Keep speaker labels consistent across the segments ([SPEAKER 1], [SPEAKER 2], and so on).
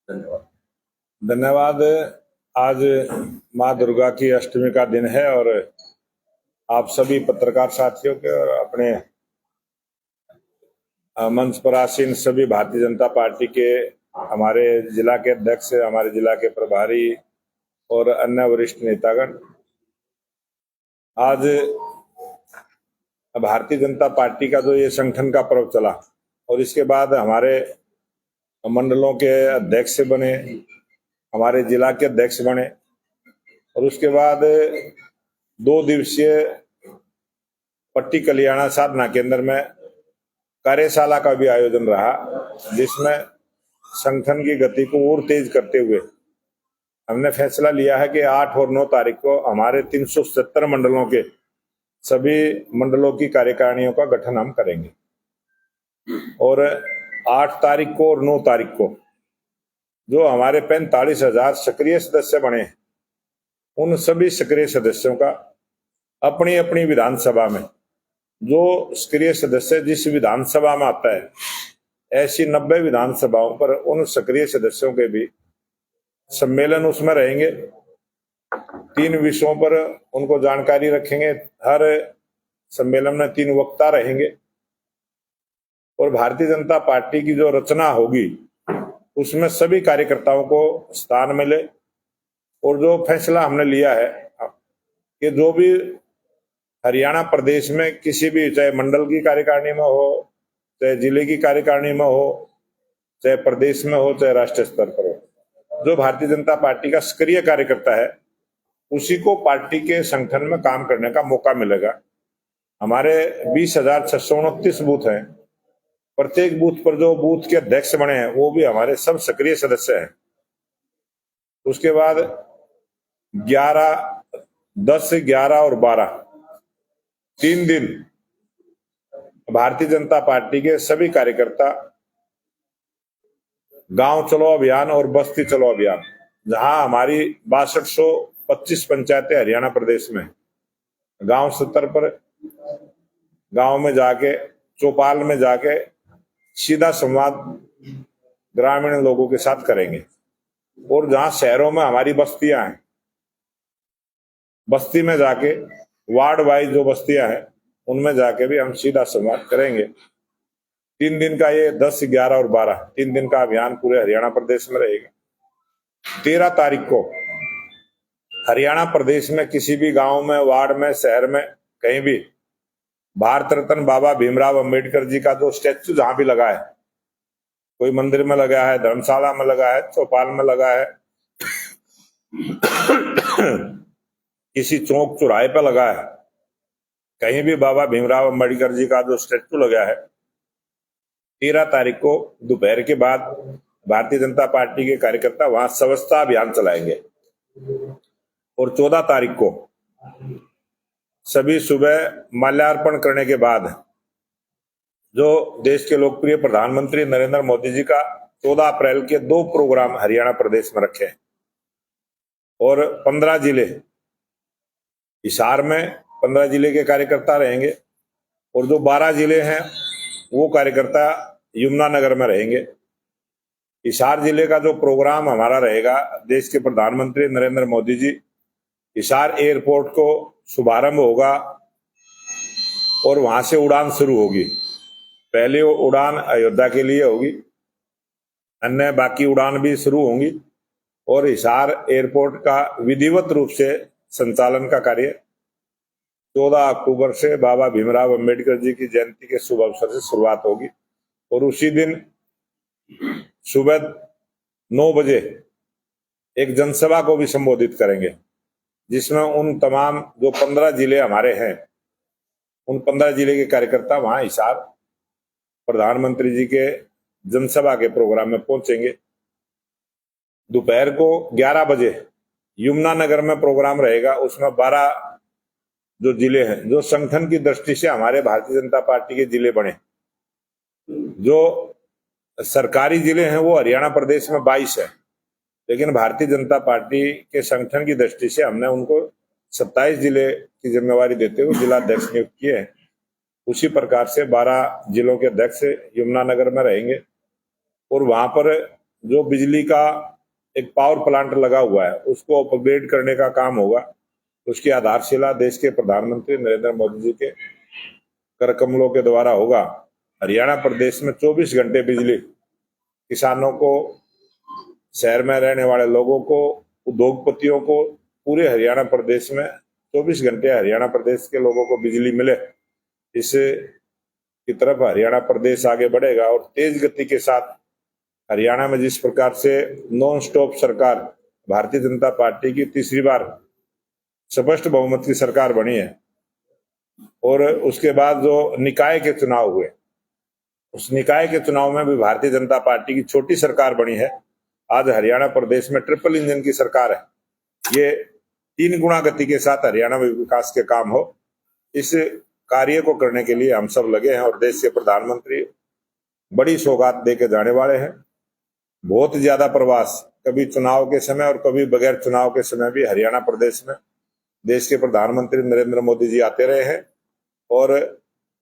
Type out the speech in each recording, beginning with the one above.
[SPEAKER 1] धन्यवाद।
[SPEAKER 2] धन्यवाद। आज माँ दुर्गा की अष्टमी का दिन है और आप सभी पत्रकार साथियों के और अपने मंच पर आसीन सभी भारतीय जनता पार्टी के हमारे जिला के अध्यक्ष, हमारे जिला के प्रभारी और अन्य वरिष्ठ नेतागण, आज भारतीय जनता पार्टी का जो ये संगठन का पर्व चला और इसके बाद हमारे मंडलों के अध्यक्ष बने, हमारे जिला के अध्यक्ष बने और उसके बाद 2 दिवसीय पट्टी कल्याणा साधना केंद्र में कार्यशाला का भी आयोजन रहा, जिसमें संगठन की गति को और तेज करते हुए हमने फैसला लिया है कि 8 और 9 तारीख को हमारे 370 मंडलों के सभी मंडलों की कार्यकारिणियों का गठन हम करेंगे और 8 तारीख को और 9 तारीख को जो हमारे 45,000 सक्रिय सदस्य बने, उन सभी सक्रिय सदस्यों का अपनी अपनी विधानसभा में, जो सक्रिय सदस्य जिस विधानसभा में आता है, ऐसी 90 विधानसभाओं पर उन सक्रिय सदस्यों के भी सम्मेलन उसमें रहेंगे। 3 विषयों पर उनको जानकारी रखेंगे। हर सम्मेलन में 3 वक्ता रहेंगे और भारतीय जनता पार्टी की जो रचना होगी उसमें सभी कार्यकर्ताओं को स्थान मिले। और जो फैसला हमने लिया है कि जो भी हरियाणा प्रदेश में किसी भी, चाहे मंडल की कार्यकारिणी में हो, चाहे जिले की कार्यकारिणी में हो, चाहे प्रदेश में हो, चाहे राष्ट्रीय स्तर पर हो, जो भारतीय जनता पार्टी का सक्रिय कार्यकर्ता है उसी को पार्टी के संगठन में काम करने का मौका मिलेगा। हमारे 20,629 बूथ हैं। प्रत्येक बूथ पर जो बूथ के अध्यक्ष बने हैं वो भी हमारे सब सक्रिय सदस्य हैं। उसके बाद 10, 11 और 12 3 दिन भारतीय जनता पार्टी के सभी कार्यकर्ता गांव चलो अभियान और बस्ती चलो अभियान, जहां हमारी 6225 पंचायतें हरियाणा प्रदेश में, गांव स्तर पर गांव में जाके, चौपाल में जाके सीधा संवाद ग्रामीण लोगों के साथ करेंगे। और जहां शहरों में हमारी बस्तियां हैं, बस्ती में जाके वार्ड वाइज जो बस्तियां हैं उनमें जाके भी हम सीधा संवाद करेंगे। 3 दिन का ये 10, 11 और 12 3 दिन का अभियान पूरे हरियाणा प्रदेश में रहेगा। 13 तारीख को हरियाणा प्रदेश में किसी भी गांव में, वार्ड में, शहर में, कहीं भी भारत रत्न बाबा भीमराव अंबेडकर जी का जो स्टैच्यू जहां भी लगा है, कोई मंदिर में लगा है, धर्मशाला में लगा है, चौपाल में लगा है, किसी चौक चौराहे पर लगा है, कहीं भी बाबा भीमराव अंबेडकर जी का जो स्टैच्यू लगा है, 13 तारीख को दोपहर के बाद भारतीय जनता पार्टी के कार्यकर्ता वहां स्वच्छता अभियान चलाएंगे। और 14 तारीख को सभी सुबह माल्यार्पण करने के बाद जो देश के लोकप्रिय प्रधानमंत्री नरेंद्र मोदी जी का 14 अप्रैल के 2 प्रोग्राम हरियाणा प्रदेश में रखे और 15 जिले, हिसार में 15 जिले के कार्यकर्ता रहेंगे और जो 12 जिले हैं वो कार्यकर्ता यमुनानगर में रहेंगे। हिसार जिले का जो प्रोग्राम हमारा रहेगा, देश के प्रधानमंत्री नरेंद्र मोदी जी, हिसार एयरपोर्ट को शुभारंभ होगा और वहां से उड़ान शुरू होगी। पहली उड़ान अयोध्या के लिए होगी, अन्य बाकी उड़ान भी शुरू होंगी और हिसार एयरपोर्ट का विधिवत रूप से संचालन का कार्य 14 अक्टूबर से बाबा भीमराव अंबेडकर जी की जयंती के शुभ अवसर से शुरुआत होगी। और उसी दिन सुबह 9 बजे एक जनसभा को भी संबोधित करेंगे, जिसमें उन तमाम जो 15 जिले हमारे हैं, उन 15 जिले के कार्यकर्ता वहां हिसार प्रधानमंत्री जी के जनसभा के प्रोग्राम में पहुंचेंगे। दोपहर को 11 बजे यमुनानगर में प्रोग्राम रहेगा। उसमें 12 जो जिले हैं, जो संगठन की दृष्टि से हमारे भारतीय जनता पार्टी के जिले बने, जो सरकारी जिले हैं वो हरियाणा प्रदेश में 22 है, लेकिन भारतीय जनता पार्टी के संगठन की दृष्टि से हमने उनको 27 जिले की जिम्मेवारी देते हुए जिला अध्यक्ष नियुक्त किए हैं। उसी प्रकार से 12 जिलों के अध्यक्ष यमुनानगर में रहेंगे और वहां पर जो बिजली का एक पावर प्लांट लगा हुआ है उसको अपग्रेड करने का काम होगा। उसकी आधारशिला देश के प्रधानमंत्री नरेंद्र मोदी जी के कर कमलों के द्वारा होगा। हरियाणा प्रदेश में 24 घंटे बिजली किसानों को, शहर में रहने वाले लोगों को, उद्योगपतियों को, पूरे हरियाणा प्रदेश में 24 घंटे हरियाणा प्रदेश के लोगों को बिजली मिले, इससे की तरफ हरियाणा प्रदेश आगे बढ़ेगा। और तेज गति के साथ हरियाणा में जिस प्रकार से नॉन स्टॉप सरकार भारतीय जनता पार्टी की तीसरी बार स्पष्ट बहुमत की सरकार बनी है, और उसके बाद जो निकाय के चुनाव हुए, उस निकाय के चुनाव में भी भारतीय जनता पार्टी की छोटी सरकार बनी है। आज हरियाणा प्रदेश में ट्रिपल इंजन की सरकार है। ये 3 गुना गति के साथ हरियाणा में विकास के काम हो, इस कार्य को करने के लिए हम सब लगे हैं। और देश के प्रधानमंत्री बड़ी सौगात देके जाने वाले हैं। बहुत ज्यादा प्रवास, कभी चुनाव के समय और कभी बगैर चुनाव के समय भी हरियाणा प्रदेश में देश के प्रधानमंत्री नरेंद्र मोदी जी आते रहे हैं, और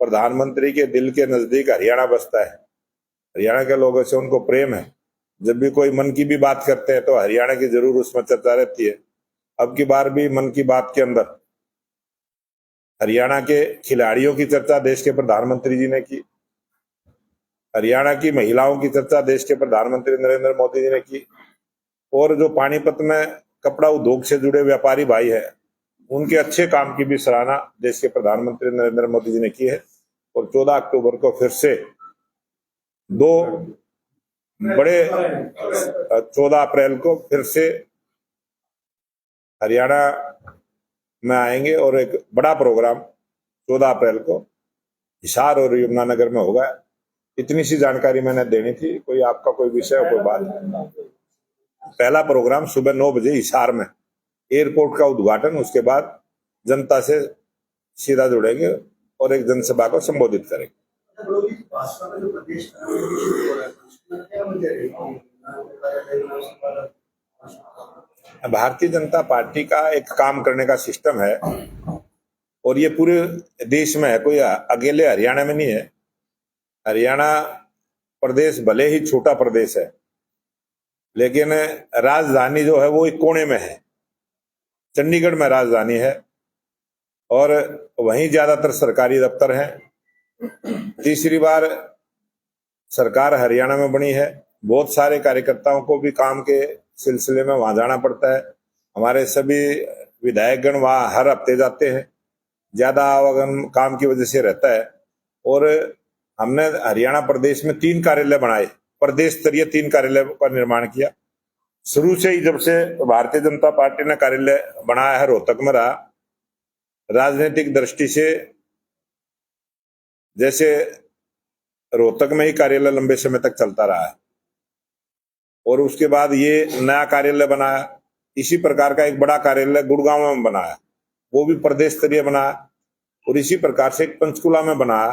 [SPEAKER 2] प्रधानमंत्री के दिल के नजदीक हरियाणा बसता है। हरियाणा के लोगों से उनको प्रेम है। जब भी कोई मन की भी बात करते हैं तो हरियाणा की जरूर उसमें चर्चा रहती है। अब की बार भी मन की बात के अंदर हरियाणा के खिलाड़ियों की चर्चा देश के प्रधानमंत्री जी ने की, हरियाणा की महिलाओं की चर्चा देश के प्रधानमंत्री नरेंद्र मोदी जी ने की, और जो पानीपत में कपड़ा उद्योग से जुड़े व्यापारी भाई है उनके अच्छे काम की भी सराहना देश के प्रधानमंत्री नरेंद्र मोदी जी ने की है। और 14 अक्टूबर को फिर से 14 अप्रैल को फिर से हरियाणा में आएंगे, और एक बड़ा प्रोग्राम 14 अप्रैल को हिसार और यमुनानगर में होगा। इतनी सी जानकारी मैंने देनी थी। कोई आपका कोई विषय, कोई बात? पहला प्रोग्राम सुबह 9 बजे हिसार में, एयरपोर्ट का उद्घाटन, उसके बाद जनता से सीधा जुड़ेंगे और एक जनसभा को संबोधित करेंगे। भारतीय जनता पार्टी का एक काम करने का सिस्टम है, और ये पूरे देश में है, कोई अकेले हरियाणा में नहीं है। हरियाणा प्रदेश भले ही छोटा प्रदेश है, लेकिन राजधानी जो है वो एक कोने में है। चंडीगढ़ में राजधानी है, और वहीं ज्यादातर सरकारी दफ्तर हैं। तीसरी बार सरकार हरियाणा में बनी है। बहुत सारे कार्यकर्ताओं को भी काम के सिलसिले में वहां जाना पड़ता है। हमारे सभी विधायकगण वहां हर हफ्ते जाते हैं। ज्यादा आवागमन काम की वजह से रहता है। और हमने हरियाणा प्रदेश में 3 कार्यालय बनाए, प्रदेश स्तरीय 3 कार्यालय का निर्माण किया। शुरू से ही जब से भारतीय जनता पार्टी ने कार्यालय बनाया है, रोहतक में रहा। राजनीतिक दृष्टि से जैसे रोहतक में ही कार्यालय लंबे समय तक चलता रहा है, और उसके बाद ये नया कार्यालय बनाया। इसी प्रकार का एक बड़ा कार्यालय गुड़गांव में बनाया, वो भी प्रदेश स्तरीय बनाया। और इसी प्रकार से एक पंचकुला में बनाया,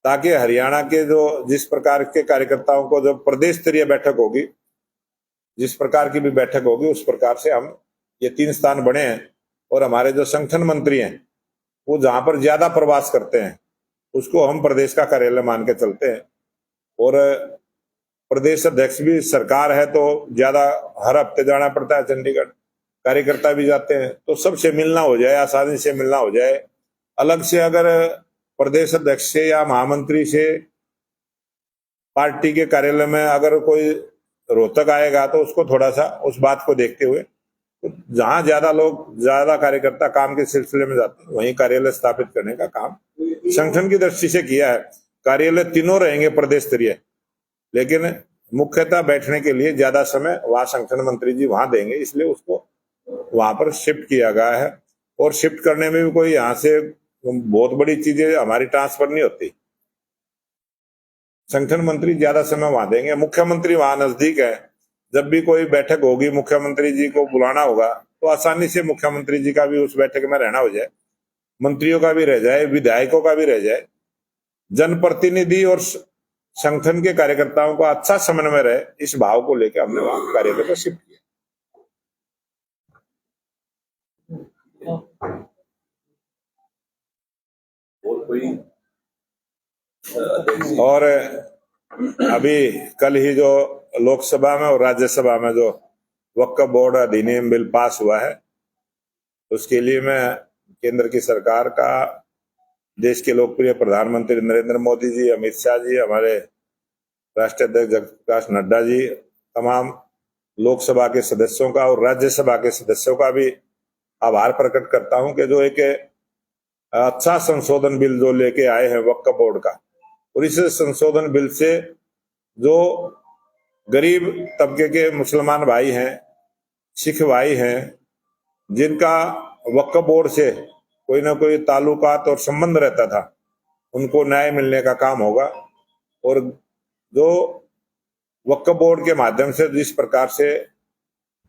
[SPEAKER 2] ताकि हरियाणा के जो जिस प्रकार के कार्यकर्ताओं को जब प्रदेश स्तरीय बैठक होगी, जिस प्रकार की भी बैठक होगी, उस प्रकार से हम ये 3 स्थान बने हैं। और हमारे जो संगठन मंत्री हैं वो जहां पर ज्यादा प्रवास करते हैं उसको हम प्रदेश का कार्यालय मान के चलते हैं। और प्रदेश अध्यक्ष भी सरकार है तो ज्यादा हर हफ्ते जाना पड़ता है चंडीगढ़, कार्यकर्ता भी जाते हैं, तो सबसे मिलना हो जाए, आसानी से मिलना हो जाए। अलग से अगर प्रदेश अध्यक्ष से या महामंत्री से पार्टी के कार्यालय में अगर कोई रोहतक आएगा तो उसको थोड़ा सा उस बात को देखते हुए, तो जहां ज्यादा लोग, ज्यादा कार्यकर्ता काम के सिलसिले में जाते हैं, वहीं कार्यालय स्थापित करने का काम संगठन की दृष्टि से किया है। कार्यालय तीनों रहेंगे प्रदेश स्तरीय, लेकिन मुख्यतः बैठने के लिए ज्यादा समय वहां संगठन मंत्री जी वहां देंगे, इसलिए उसको वहां पर शिफ्ट किया गया है। और शिफ्ट करने में भी कोई यहाँ से बहुत बड़ी चीजें हमारी ट्रांसफर नहीं होती। संगठन मंत्री ज्यादा समय वहां देंगे। मुख्यमंत्री वहां नजदीक है, जब भी कोई बैठक होगी मुख्यमंत्री जी को बुलाना होगा तो आसानी से मुख्यमंत्री जी का भी उस बैठक में रहना हो जाए, मंत्रियों का भी रह जाए, विधायकों का भी रह जाए, जनप्रतिनिधि और संगठन के कार्यकर्ताओं का अच्छा समन्वय रहे, इस भाव को लेकर हमने वहां कार्यालय को शिफ्ट किया। और अभी कल ही जो लोकसभा में और राज्यसभा में जो वक्फ बोर्ड अधिनियम बिल पास हुआ है, उसके लिए मैं केंद्र की सरकार का, देश के लोकप्रिय प्रधानमंत्री नरेंद्र मोदी जी, अमित शाह जी, हमारे राष्ट्रीय अध्यक्ष जगत प्रकाश नड्डा जी, तमाम लोकसभा के सदस्यों का और राज्यसभा के सदस्यों का भी आभार प्रकट करता हूं कि जो एक अच्छा संशोधन बिल जो लेके आए हैं वक्फ बोर्ड का। और इस संशोधन बिल से जो गरीब तबके के मुसलमान भाई हैं, सिख भाई हैं, जिनका वक्फ बोर्ड से कोई ना कोई ताल्लुकात और संबंध रहता था, उनको न्याय मिलने का काम होगा। और जो वक्फ बोर्ड के माध्यम से जिस प्रकार से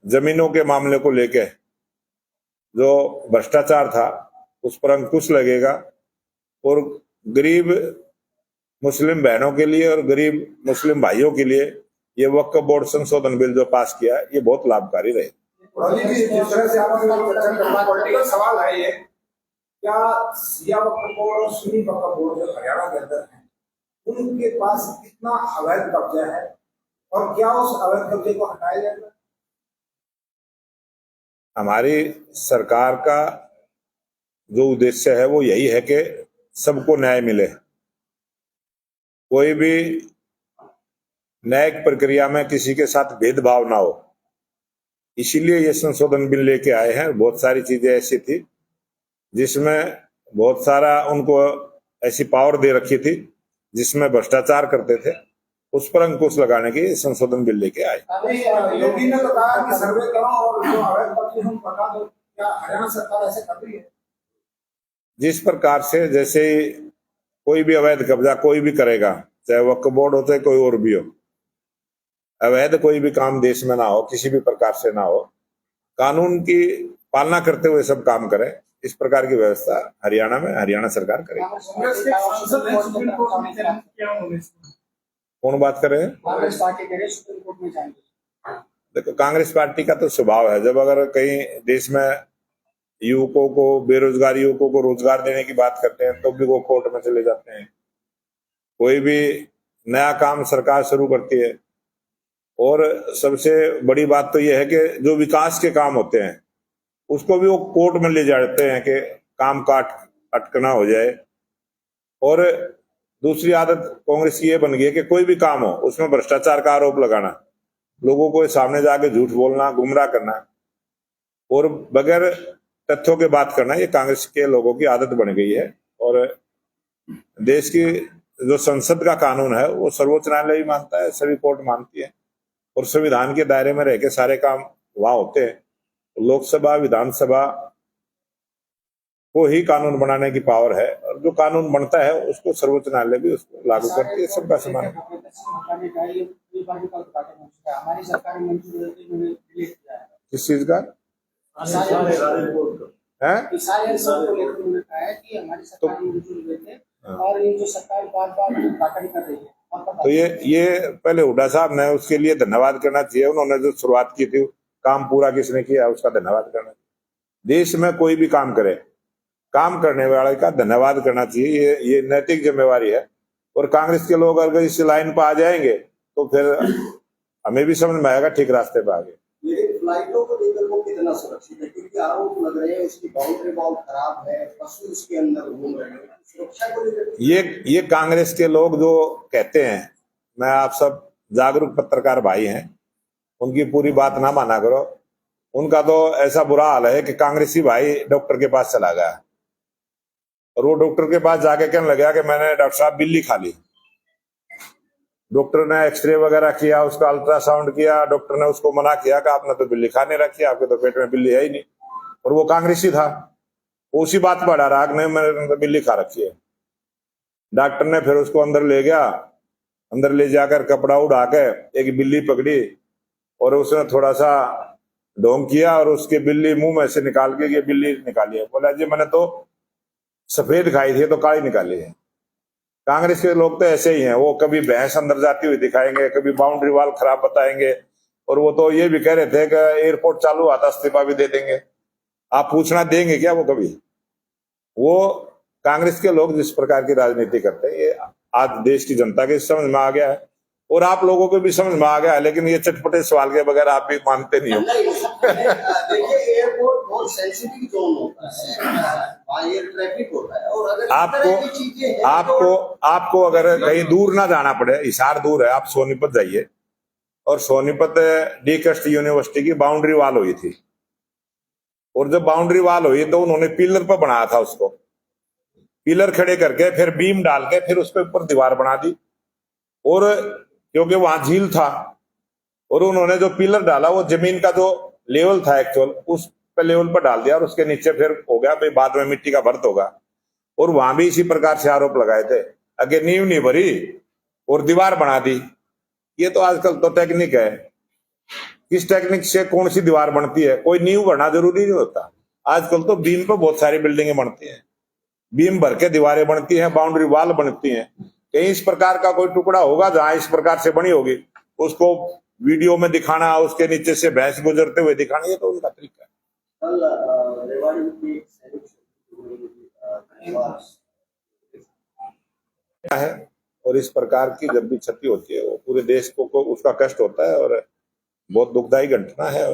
[SPEAKER 2] जमीनों के मामले को लेके जो भ्रष्टाचार था, उस पर अंकुश लगेगा और गरीब मुस्लिम बहनों के लिए और गरीब मुस्लिम भाइयों के लिए ये वक्फ बोर्ड संशोधन बिल जो पास किया है, ये बहुत लाभकारी रहे।
[SPEAKER 1] सवाल है ये, क्या शिया वक्फ बोर्ड और सुन्नी वक्फ बोर्ड जो हरियाणा के अंदर है, उनके पास कितना अवैध कब्जा है और क्या उस अवैध कब्जे को हटाया जाएगा?
[SPEAKER 2] हमारी सरकार का जो उद्देश्य है वो यही है कि सबको न्याय मिले, कोई भी न्यायिक प्रक्रिया में किसी के साथ भेदभाव ना हो। इसीलिए ये संशोधन बिल लेके आए हैं। बहुत सारी चीजें ऐसी थी जिसमें बहुत सारा उनको ऐसी पावर दे रखी थी जिसमें भ्रष्टाचार करते थे, उस पर अंकुश लगाने के संशोधन बिल लेके आए।
[SPEAKER 1] योगी ने तो कहा कि सर्वे करो और जो अवैध कब्जे हम हटा दो, क्या हरियाणा सरकार ऐसे कर रही है?
[SPEAKER 2] जिस प्रकार से जैसे कोई भी अवैध कब्जा कोई भी करेगा, चाहे वक्फ बोर्ड हो चाहे कोई और भी हो, अवैध कोई भी काम देश में ना हो, किसी भी प्रकार से ना हो, कानून की पालना करते हुए सब काम करें, इस प्रकार की व्यवस्था हरियाणा में हरियाणा सरकार करेगी। कौन बात कर रहे हैं?
[SPEAKER 1] कांग्रेस पार्टी के सुप्रीम कोर्ट में जाएंगे।
[SPEAKER 2] देखो, कांग्रेस पार्टी का तो स्वभाव है, जब अगर कहीं देश में युवकों को, बेरोजगार युवकों को रोजगार देने की बात करते हैं तो भी वो कोर्ट में चले जाते हैं। कोई भी नया काम सरकार शुरू करती है, और सबसे बड़ी बात तो यह है कि जो विकास के काम होते हैं उसको भी वो कोर्ट में ले जाते हैं कि काम का अटकना हो जाए। और दूसरी आदत कांग्रेस की ये बन गई है कि कोई भी काम हो उसमें भ्रष्टाचार का आरोप लगाना, लोगों को सामने जाके झूठ बोलना, गुमराह करना और बगैर तथ्यों के बात करना, ये कांग्रेस के लोगों की आदत बन गई है। और देश की जो संसद का कानून है वो सर्वोच्च न्यायालय भी मानता है, सभी कोर्ट मानती है, और संविधान के दायरे में रह के सारे काम वहां होते हैं। लोकसभा, विधानसभा को ही कानून बनाने की पावर है, और जो कानून बनता है उसको सर्वोच्च न्यायालय भी उसको लागू करती है, सबका समान। किस चीज का है?
[SPEAKER 1] और ये जो सरकार बार-बार कर रही है,
[SPEAKER 2] तो ये पहले हुड्डा साहब ने, उसके लिए धन्यवाद करना चाहिए। उन्होंने जो शुरुआत की थी, काम पूरा किसने किया, उसका धन्यवाद करना चाहिए। देश में कोई भी काम करे, काम करने वाले का धन्यवाद करना चाहिए, ये नैतिक जिम्मेवारी है। और कांग्रेस के लोग अगर इस लाइन पर आ जाएंगे तो फिर हमें भी समझ में आएगा ठीक रास्ते पे आगे।
[SPEAKER 1] ये फ्लाइटों को लेकर वो कितना सुरक्षित है, क्योंकि आरोप लग रहे हैं उसकी बाउंड्री वॉल खराब है, पशु उसके अंदर घूम रहे हैं, सुरक्षा को लेकर
[SPEAKER 2] ये कांग्रेस के लोग जो कहते हैं, मैं आप सब जागरूक पत्रकार भाई हैं, उनकी पूरी बात ना माना करो। उनका तो ऐसा बुरा हाल है कि कांग्रेसी भाई डॉक्टर के पास चला गया और वो डॉक्टर के पास जाके कहने लगा कि मैंने डॉक्टर साहब बिल्ली खा ली। डॉक्टर ने एक्सरे वगैरह किया, उसका अल्ट्रासाउंड किया, डॉक्टर ने उसको मना किया कि आपने तो बिल्ली खाने रखी, आपके तो पेट में बिल्ली है ही नहीं। और वो कांग्रेसी था, वो उसी बात पर अड़ा रहा कि नहीं, मैंने तो बिल्ली खा रखी है। डॉक्टर ने फिर उसको अंदर ले गया, अंदर ले जाकर कपड़ा उड़ा के एक बिल्ली पकड़ी और उसने थोड़ा सा ढोंग किया और उसके बिल्ली मुंह में से निकाल के ये बिल्ली निकाली है। बोला जी मैंने तो सफेद खाई थी तो काली निकाली है। कांग्रेस के लोग तो ऐसे ही हैं, वो कभी भैंस अंदर जाती हुई दिखाएंगे, कभी बाउंड्री वॉल खराब बताएंगे, और वो तो ये भी कह रहे थे कि एयरपोर्ट चालू हुआ था इस्तीफा भी दे देंगे। आप पूछना देंगे क्या वो कभी? वो कांग्रेस के लोग जिस प्रकार की राजनीति करते हैं, ये आज देश की जनता के समझ में आ गया है। और आप लोगों को भी समझ में आ गया, लेकिन ये चटपटे सवाल के बगैर आप भी मानते नहीं हो।
[SPEAKER 3] देखिए एयरपोर्ट बहुत सेंसिटिव जोन होता है, वहाँ ये ट्रैफिक होता है, और अगर इस तरह की चीजें हैं
[SPEAKER 2] आपको अगर कहीं दूर ना जाना पड़े, हिसार दूर है, आप सोनीपत जाइए, और सोनीपत डी कस्ट यूनिवर्सिटी की बाउंड्री वॉल हुई थी, और जब बाउंड्री वॉल हुई तो उन्होंने पिलर पर बनाया था, उसको पिलर खड़े करके फिर बीम डाल के फिर उसके ऊपर दीवार बना दी, और क्योंकि वहां झील था, और उन्होंने जो पिलर डाला वो जमीन का जो लेवल था एक्चुअल उस पे लेवल पर डाल दिया, और उसके नीचे फिर हो गया भाई बाद में मिट्टी का भर्त होगा। और वहां भी इसी प्रकार से आरोप लगाए थे, अगे नींव नहीं भरी और दीवार बना दी। ये तो आजकल तो टेक्निक है, किस टेक्निक से कौन सी दीवार बनती है, कोई नींव भरना जरूरी नहीं होता। आजकल तो बीम पे बहुत सारी बिल्डिंगें बनती हैं, बीम भर के दीवारें बनती हैं, बाउंड्री वॉल बनती हैं। कहीं इस प्रकार का कोई टुकड़ा होगा जहां इस प्रकार से बनी होगी, उसको वीडियो में दिखाना, उसके नीचे से भैंस गुजरते हुए दिखाना, ये तो उनका तरीका
[SPEAKER 3] कल रेवाड़ी की
[SPEAKER 2] है। और इस प्रकार की जब भी क्षति होती है वो पूरे देश को उसका कष्ट होता है, और बहुत दुखदायी घटना है।